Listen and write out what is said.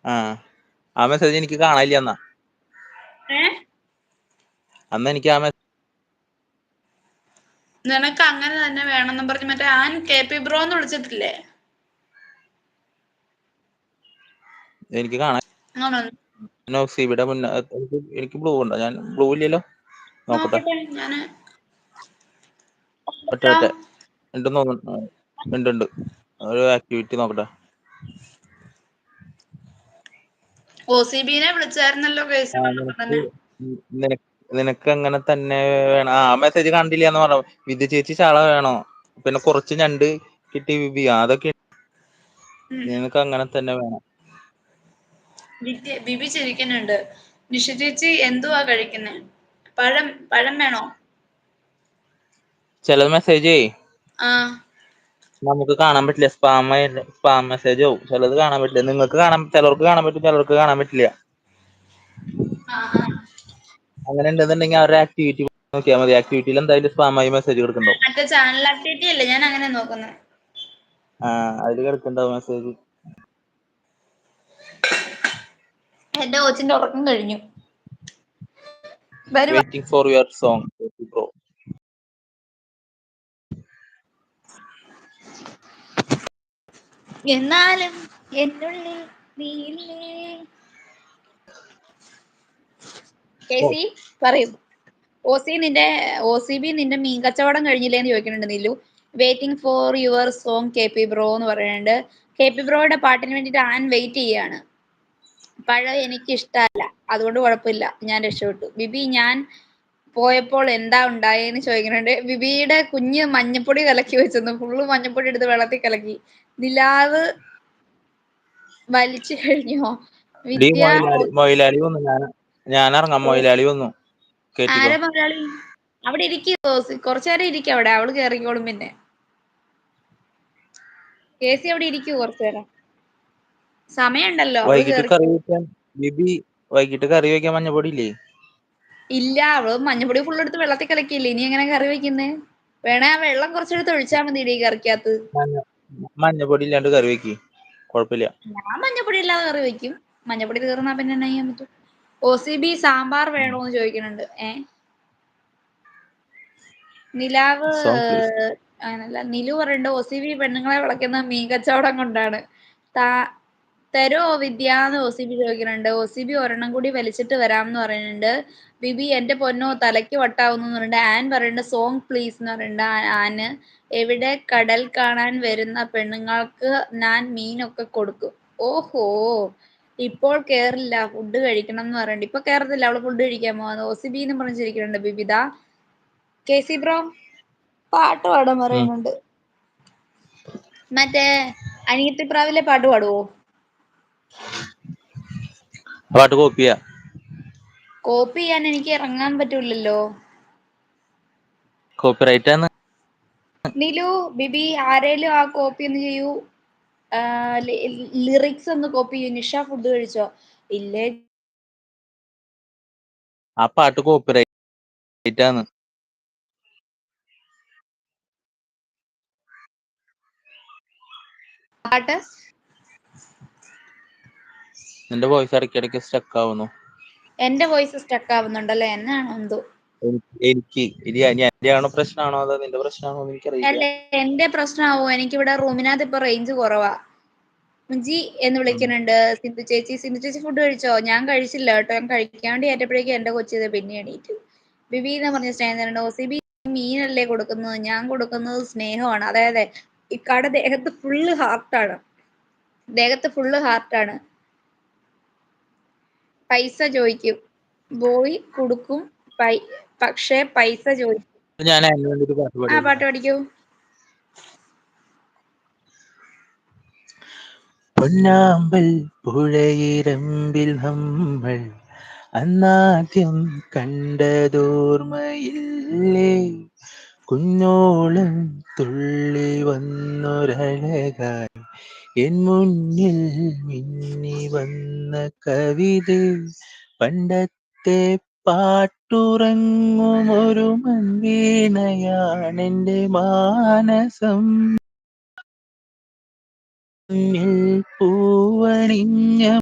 ആ ആ മെസ്സേജ് എനിക്ക് കാണാനില്ല എന്നാ. അന്ന് എനിക്ക് ആ മെസ്സേജ് നിനക്ക് അങ്ങനെ തന്നെ വേണമെന്നും പറഞ്ഞ് മറ്റേ ആൻ KP ബ്രോ എന്ന് വിളിച്ചിട്ടില്ലേ? എനിക്ക് കാണാൻ. ഇവിടെ മുന്നേ എനിക്ക് ബ്ലൂ ഉണ്ടോ? ഞാൻ ബ്ലൂ ഇല്ലല്ലോ. നോക്കട്ടെ. ഞാന് ഒറ്റ ഉണ്ടെന്ന് തോന്നുന്നു. ഉണ്ട് ഒരു ആക്ടിവിറ്റി നോക്കട്ടെ. OCBനെ വിളിച്ചായിരുന്നല്ലോ കേസ് തന്നെ. നിനക്ക് അങ്ങനെ തന്നെ വേണം. ആ മെസ്സേജ് കണ്ടില്ല എന്ന് പറഞ്ഞു. വിദ്യ ചേച്ചി ചാള വേണോ, പിന്നെ കുറച്ച് ഞണ്ട് കിട്ടി വിബി, അതൊക്കെ നിനക്ക് അങ്ങനെ തന്നെ വേണം. ബിബി ചിരിക്കുന്നുണ്ട്. നിഷ ചേച്ചി എന്തുവാ കഴിക്കുന്നേ? പഴം വേണോ? ചില മെസ്സേജേ ആ നമുക്ക് കാണാൻ പറ്റില്ല. സ്പാം മെസ്സേജ് ആവും. ചിലത് കാണാൻ പറ്റില്ല. നിങ്ങൾക്ക് ചിലർക്ക് കാണാൻ പറ്റും, ചിലർക്ക് കാണാൻ പറ്റില്ല. അങ്ങനെ ഉണ്ടെന്നുണ്ടെങ്കിൽ അവരുടെ ആക്ടിവിറ്റി നോക്കിയാൽ മതി. ആക്ടിവിറ്റിയിൽ എന്തായാലും സ്പാമായി മെസ്സേജ് കിടക്കുന്നുണ്ടാവും. മറ്റേ ചാനൽ ആക്ടിവിറ്റി അല്ലേ, ഞാൻ അങ്ങനെ നോക്കുന്നത്. അതിൽ കിടക്കുന്നുണ്ടാവും മെസ്സേജ്. എന്റെ കൊച്ചിന്റെ ഉറക്കം കഴിഞ്ഞു. Waiting for your song bro. എന്നാലും എന്നുള്ളിൽ നീയില്ലേ. കേസി പറയൂ. OCB നിന്റെ മീൻ കച്ചവടം കഴിഞ്ഞില്ലേന്ന് ചോദിക്കുന്നുണ്ട് നില്ലു. Waiting for your song KP bro എന്ന് പറയുന്നുണ്ട്. KP ബ്രോയുടെ പാട്ടിന് വേണ്ടിട്ട് ആൻ വെയിറ്റ് ചെയ്യാണ്. പഴം എനിക്ക് ഇഷ്ടമല്ല, അതുകൊണ്ട് കുഴപ്പമില്ല, ഞാൻ രക്ഷപ്പെട്ടു. ബിബി ഞാൻ പോയപ്പോൾ എന്താ ഉണ്ടായെന്ന് ചോദിക്കുന്നുണ്ട്. ബിബിയുടെ കുഞ്ഞ് മഞ്ഞപ്പൊടി കലക്കി വെച്ചെന്നു. ഫുള്ള് മഞ്ഞപ്പൊടി എടുത്ത് വെള്ളത്തിൽ കലക്കി. നിലാവ് വലിച്ചു കഴിഞ്ഞോ? വിദ്യ മൊയിലാളി വന്നു. ഞാൻ ഇറങ്ങാം. മൊയിലാളി വന്നു. ആരെ മലയാളി? അവിടെ ഇരിക്കോ? കുറച്ചേരം ഇരിക്കും അവിടെ, അവള് കേറിക്കോളും. പിന്നെ കേസി അവിടെ ഇരിക്കൂ കുറച്ചേരം, സമയമുണ്ടല്ലോ. അവള് വൈകിട്ട് കറി വെക്കാൻ മഞ്ഞപ്പൊടി ഇല്ലേ? ഇല്ല, അവള് മഞ്ഞപ്പൊടി ഫുള്ള് എടുത്ത് വെള്ളത്തിൽ കലക്കിയില്ലേ. ഇനി എങ്ങനെ കറി വെക്കുന്നേ? വേണേ ആ വെള്ളം കുറച്ചെടുത്ത് ഒഴിച്ചാൽ മതി ഈ കറിക്കകത്ത്. മഞ്ഞപ്പൊടി ഇല്ലാണ്ട് കറി വെക്കി, കുഴപ്പമില്ല. ഞാൻ മഞ്ഞപ്പൊടി ഇല്ലാതെ കറി വെക്കും. മഞ്ഞപ്പൊടി തീർന്നാ പിന്നെ എന്നാ ചെയ്യാൻ പറ്റും? OCB സാമ്പാർ വേണോന്ന് ചോദിക്കുന്നുണ്ട്. നിലാവ് അങ്ങനല്ല. നിലു പറയുന്നുണ്ട് OCB പെണ്ണുങ്ങളെ വിളക്കുന്ന മീൻ കച്ചവടം കൊണ്ടാണ്. തരോ വിദ്യ എന്ന് OCB ചോദിക്കുന്നുണ്ട്. OCB ഒരെണ്ണം കൂടി വലിച്ചിട്ട് വരാമെന്ന് പറയുന്നുണ്ട്. ബിബി എന്റെ പൊന്നോ തലയ്ക്ക് വട്ടാവുന്നു പറയുന്നുണ്ട്. ആൻ പറയുന്നുണ്ട് സോങ് പ്ലീസ് എന്ന് പറയുന്നുണ്ട്. ആന് എവിടെ കടൽ കാണാൻ വരുന്ന പെണ്ണുങ്ങൾക്ക് ഞാൻ മീനൊക്കെ കൊടുക്കും. ഓഹോ, ഇപ്പോൾ കേറില്ല, ഫുഡ് കഴിക്കണം എന്ന് പറയുന്നുണ്ട്. ഇപ്പൊ കേറത്തില്ല, അവള് ഫുഡ് കഴിക്കാൻ പോകുന്നത്. OCB എന്ന് പറഞ്ഞിരിക്കുന്നുണ്ട്. ബിബിത KC ബ്രോ പാട്ട് പാടാൻ പറയുന്നുണ്ട്. മറ്റേ അനിയത്തിപ്രാവിലെ പാട്ട് പാടുവോ? പാട്ട് കോപ്പി ചെയ്യാൻ എനിക്ക് ഇറങ്ങാൻ പറ്റൂലല്ലോ. കോപ്പിറൈറ്റ് ആണ്. നിലു ബിബി ആരേലും ആ കോപ്പി ഒന്ന് ചെയ്യൂ. ലിറിക്സ് ഒന്ന് കോപ്പി ചെയ്യൂ. നിഷ ഫുഡ് കഴിച്ചോ? ഇല്ലേ. ആ പാട്ട് കോപ്പിറൈറ്റ് ആണ്. പാട്ട് നിന്റെ വോയിസ് ഇടയ്ക്കിടയ്ക്ക് സ്റ്റക്ക് ആവുന്നു. എന്റെ വോയിസ് സ്റ്റക്ക് ആവുന്നുണ്ടല്ലേ? എന്നാണോ എന്തോ. എനിക്ക് എന്റെ ആണോ പ്രശ്നമാണോ അതോ നിന്റെ പ്രശ്നമാണോ എനിക്കറിയില്ല. എന്റെ പ്രശ്നമാവോ? എനിക്കിവിടെ റൂമിനകത്ത് ഇപ്പൊ റേഞ്ച് കുറവാ. മുഞ്ചി എന്ന് വിളിക്കുന്നുണ്ട്. സിന്ധു ചേച്ചി ഫുഡ് കഴിച്ചോ? ഞാൻ കഴിച്ചില്ല കേട്ടോ. ഞാൻ കഴിക്കാൻ വേണ്ടി ഏറ്റപ്പോഴേക്കും എന്റെ കൊച്ചിത് പിന്നെ എണീറ്റു. ബിബി എന്ന് പറഞ്ഞ സ്നേഹം. OCB മീനല്ലേ കൊടുക്കുന്നത്? ഞാൻ കൊടുക്കുന്നത് സ്നേഹമാണ്. അതെ, ഇക്കാടെ ദേഹത്ത് ഫുള്ള് ഹാർട്ടാണ്. പൈസ ചോദിക്കും, ബോയ് കൊടുക്കും, പക്ഷേ പൈസ ചോദിക്കും. ഞാൻ അതിന് വേണ്ടി പാട്ട് പഠിക്കൂ. പൊന്നാമ്പൽ പുഴയിരമ്പിൽ നമ്മൾ അന്നാദ്യം കണ്ടതോർമ്മയില്ലേ? കുഞ്ഞോളം തുള്ളി വന്നൊരഴകായി എൻ മുന്നിൽ മിന്നി വന്ന കവിത, പണ്ടത്തെ പാട്ടുറങ്ങും ഒരു മൺവീണയാണെന്റെ മാനസം. പൂവണിഞ്ഞ